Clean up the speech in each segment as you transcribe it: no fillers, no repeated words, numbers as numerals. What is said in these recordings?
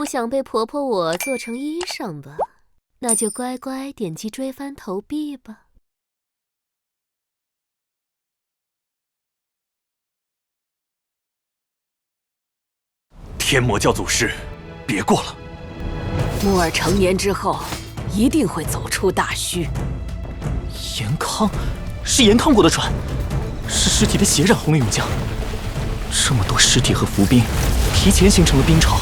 想被婆婆我做成衣裳吧？那就乖乖点击追番投币吧。天魔教祖师，别过了！木耳成年之后，一定会走出大虚。严康，是严康过的船，是尸体的血染红了甬江。这么多尸体和伏兵，提前形成了冰潮。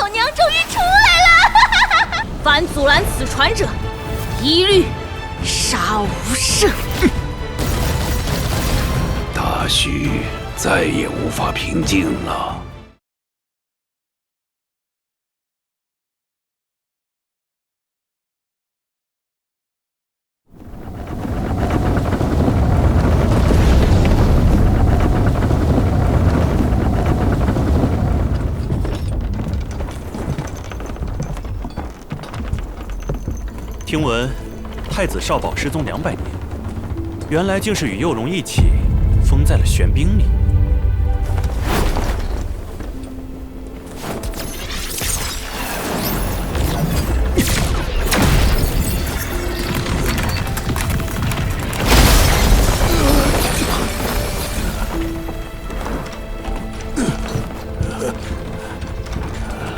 老娘终于出来了！凡阻拦此船者，一律杀无赦。大虚再也无法平静了。听闻太子少保失踪200年，原来竟是与幼荣一起封在了玄冰里。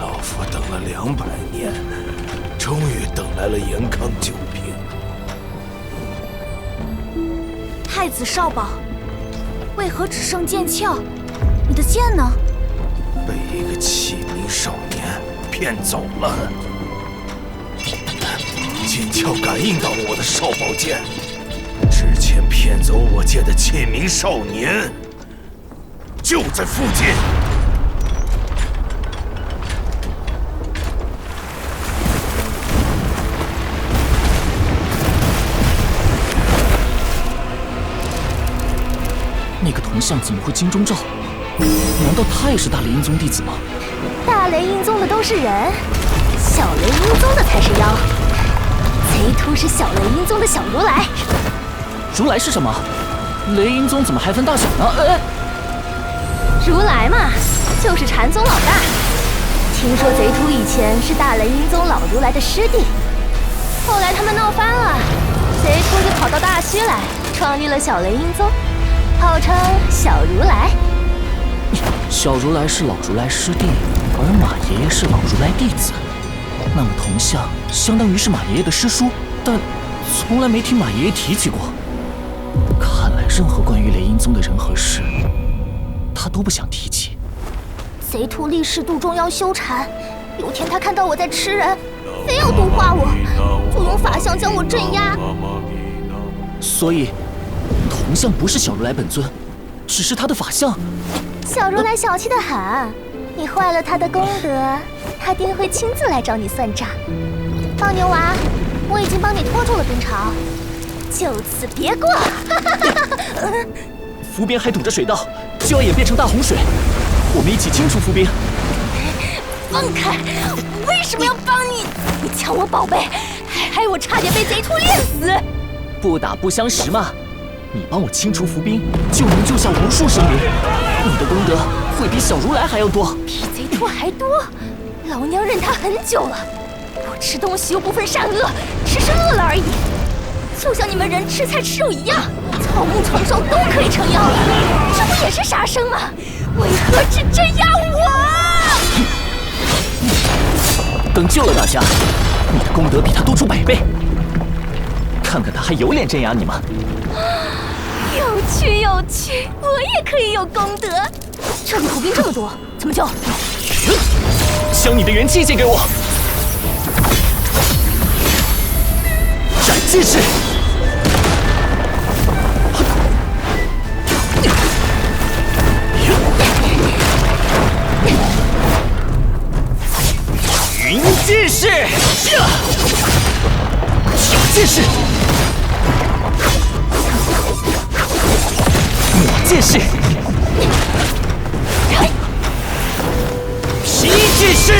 老夫等了200年，终于等来了严康救兵。太子少保，为何只剩剑鞘？你的剑呢？被一个弃民少年骗走了。剑鞘感应到了我的少保剑，之前骗走我剑的弃民少年就在附近。那个铜像怎么会金钟罩？难道他也是大雷音宗弟子吗？大雷音宗的都是人，小雷音宗的才是妖。贼秃是小雷音宗的小如来。如来是什么？雷音宗怎么还分大小呢？如来嘛，就是禅宗老大。听说贼秃以前是大雷音宗老如来的师弟，后来他们闹翻了，贼秃就跑到大虚来，创立了小雷音宗，号称小如来。小如来是老如来师弟，而马爷爷是老如来弟子。那么铜像相当于是马爷爷的师叔，但从来没听马爷爷提起过。看来任何关于雷音宗的人和事，他都不想提起。贼秃立誓度众妖修禅，有天他看到我在吃人，非要度化我，就用法相将我镇压。所以，铜像不是小如来本尊，只是他的法相。小如来小气得很，你坏了他的功德，他定会亲自来找你算账。放牛娃，我已经帮你拖住了冰潮，就此别过。伏边还堵着水道，就要演变成大洪水，我们一起清除伏兵。放开！为什么要帮你？你抢我宝贝，还害我差点被贼秃练死。不打不相识嘛。你帮我清除伏兵，就能救下无数生灵，你的功德会比小如来还要多。比贼秃还多？老娘认他很久了。我吃东西又不分善恶，只是饿了而已。就像你们人吃菜吃肉一样，草木虫兽都可以成妖，这不也是杀生吗？为何只镇压我？等救了大家，你的功德比他多出100倍。看看他还有脸镇压你吗？有趣有趣，我也可以有功德。这里伏兵这么多，怎么救？将你的元气借给我。斩剑式。云剑式。小剑式。抹剑式。皮剑式。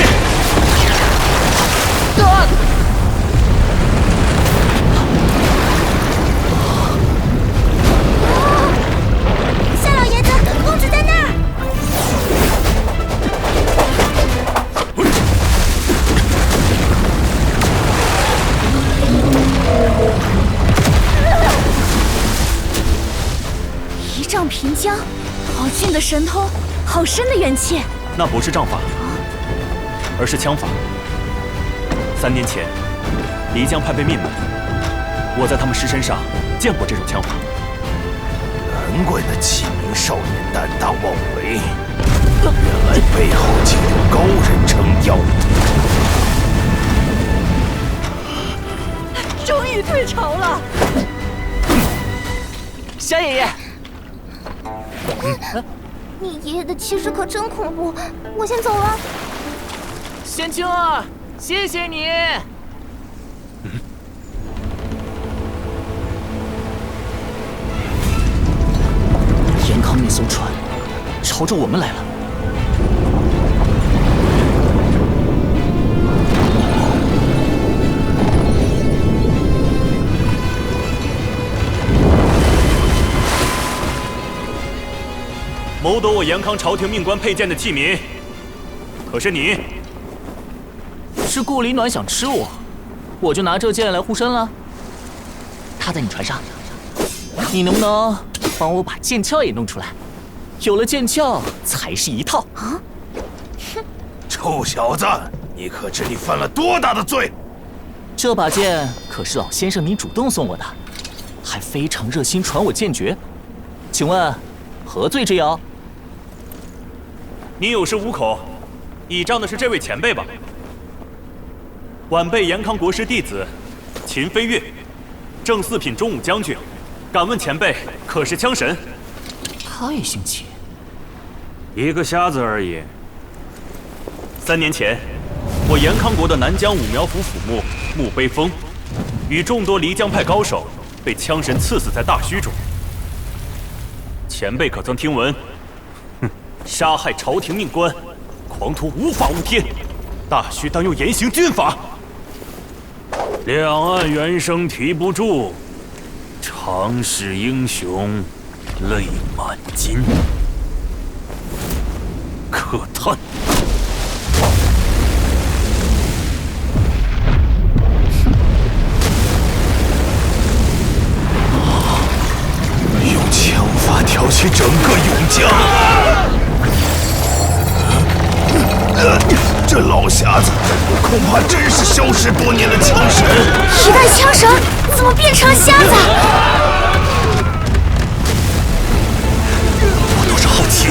平江，好俊的神通，好深的元气。那不是杖法，而是枪法。3年前，漓江派被灭门，我在他们师身上见过这种枪法。难怪那7名少年胆大妄为，原来背后竟有高人撑腰。终于退潮了。夏爷爷，你爷爷的气势可真恐怖，我先走了。仙青儿，谢谢你。严康那艘船朝着我们来了。谋夺我严康朝廷命官佩剑的器皿，可是你？是顾里暖想吃我，我就拿这剑来护身了。他在你船上，你能不能帮我把剑鞘也弄出来？有了剑鞘才是一套啊！臭小子，你可知你犯了多大的罪？这把剑可是老先生你主动送我的，还非常热心传我剑诀。请问何罪之有？你有恃无恐，倚仗的是这位前辈吧？晚辈严康国师弟子秦飞跃，正4品中武将军，敢问前辈可是枪神？太新奇。一个瞎子而已。3年前，我严康国的南疆武苗府府牧穆悲风，与众多漓江派高手被枪神刺死在大墟中。前辈可曾听闻？杀害朝廷命官，狂徒无法无天，大须当用严刑峻法。两岸猿声啼不住，常使英雄泪满襟。可叹。用枪法挑起整个永江。这老瞎子恐怕真是消失多年的枪神。一代枪神怎么变成了瞎子？我倒是好奇，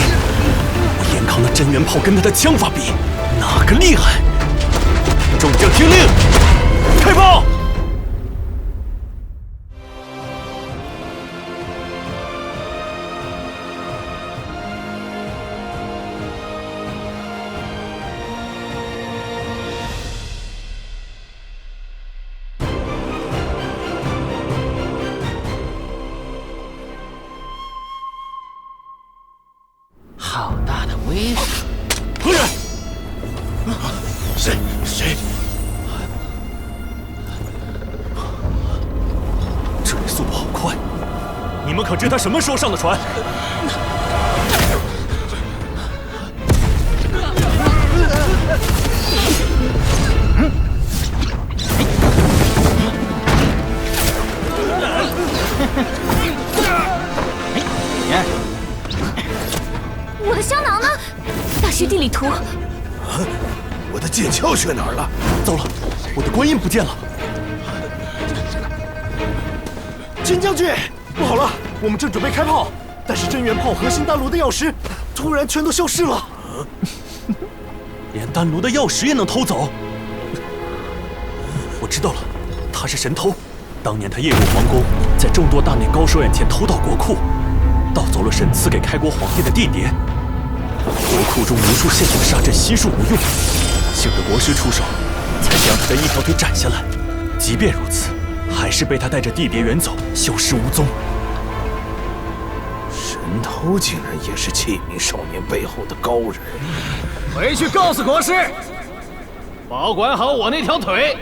我严康的真元炮跟他的枪法比，哪个厉害？众将听令，开炮！好大的威势！何人？谁？这人速度好快，你们可知他什么时候上的船？我的香囊呢？大须地理图。我的剑鞘去哪儿了？糟了，我的观音不见了。金将军，不好了，我们正准备开炮，但是真元炮核心丹炉的钥匙突然全都消失了。连丹炉的钥匙也能偷走？我知道了，他是神偷。当年他夜入皇宫，在众多大内高手眼前偷盗国库，盗走了神赐给开国皇帝的地碟。国库中无数陷阱杀阵悉数无用，幸得国师出手，才将他的一条腿斩下来。即便如此，还是被他带着地碟远走，消失无踪。神偷竟然也是7名少年背后的高人。回去告诉国师，保管好我那条腿，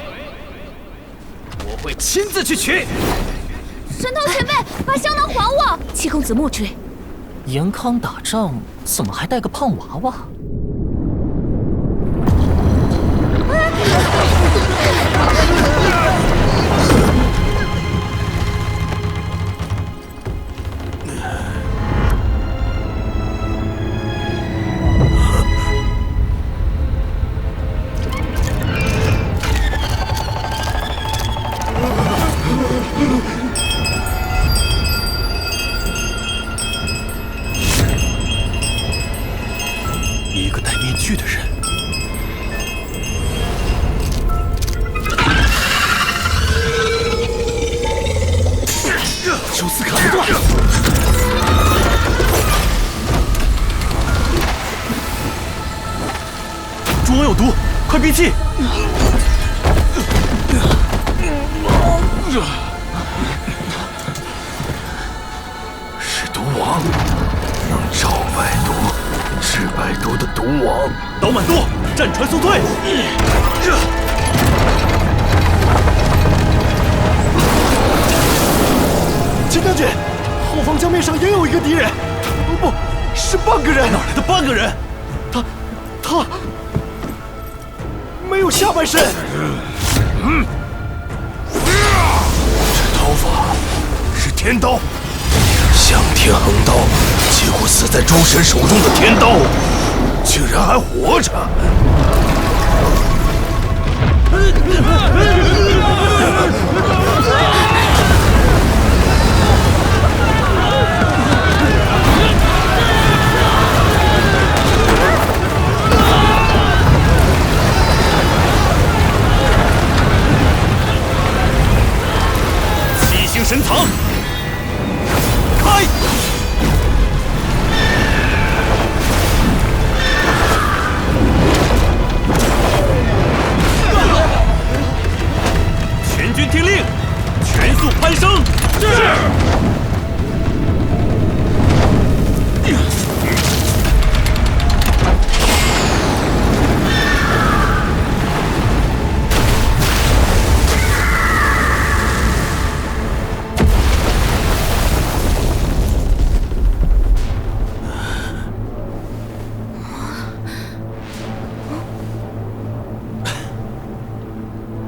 我会亲自去取。神偷前辈，把香囊还我！七公子莫追。严康打仗怎么还带个胖娃娃？休斯砍不断。猪王有毒，快闭气！是毒王，能招百毒、治百毒的毒王。岛满多，战船速退！金将军，后方江面上也有一个敌人，不是半个人。哪来的半个人？他没有下半身。这刀法是天刀，向天横刀，几乎死在诸神手中的天刀，竟然还活着。神藏，开！全军听令，全速攀升！是。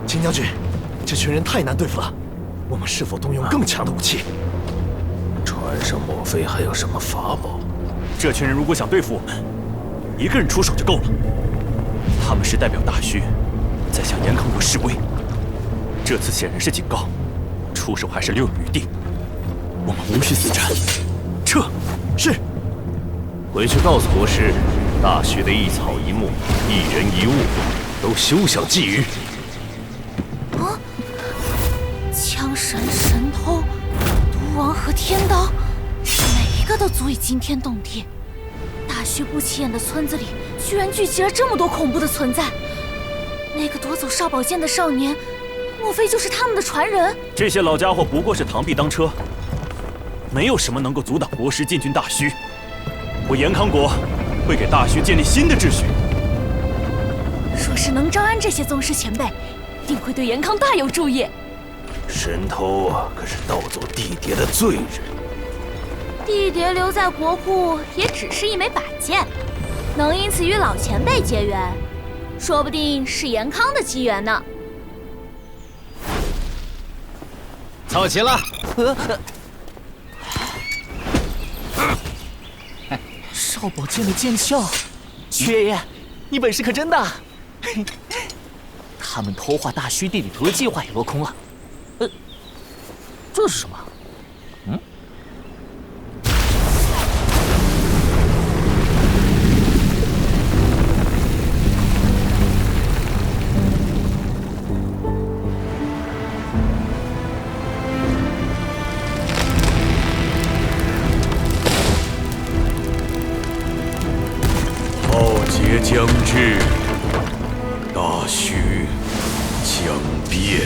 金将军，这群人太难对付了，我们是否动用更强的武器？船上莫非还有什么法宝？这群人如果想对付我们，一个人出手就够了。他们是代表大虚，在向严康国示威。这次显然是警告，出手还是留有余地。我们无需死战，撤！是。回去告诉国师，大虚的一草一木、一人一物，都休想觊觎。枪神、神偷、毒王和天刀，每一个都足以惊天动地。大虚不起眼的村子里，居然聚集了这么多恐怖的存在。那个夺走少宝剑的少年，莫非就是他们的传人？这些老家伙不过是螳臂当车，没有什么能够阻挡国师进军大虚。我严康国会给大虚建立新的秩序。若是能招安这些宗师前辈，定会对严康大有助益。神偷啊，可是盗走地蝶的罪人。地蝶留在国库也只是一枚宝剑，能因此与老前辈结缘，说不定是严康的机缘呢。凑齐了。少宝剑的剑鞘，徐爷爷，你本事可真大！他们偷画大虚地理图的计划也落空了。这是什么？浩劫将至，大虚将变。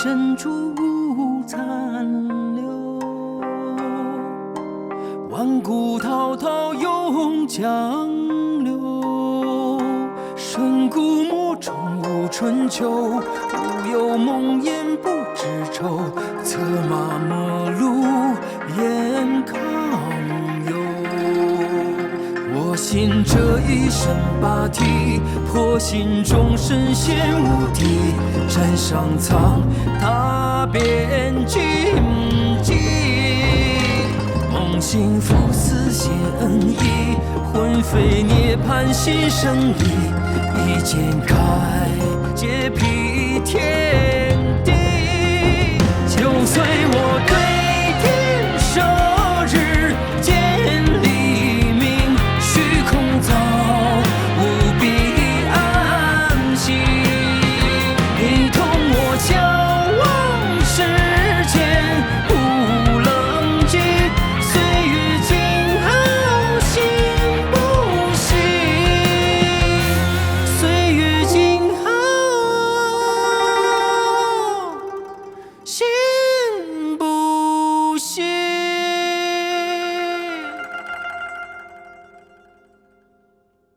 深处无残留，万古滔滔永江流。深谷陌中无春秋，无有梦魇不知愁。策马陌路雁康游。我信这一身霸体，破心中神仙无敌。山上苍，踏遍荆棘。梦醒复似现意，魂飞涅槃新生意。一剑开，解辟天。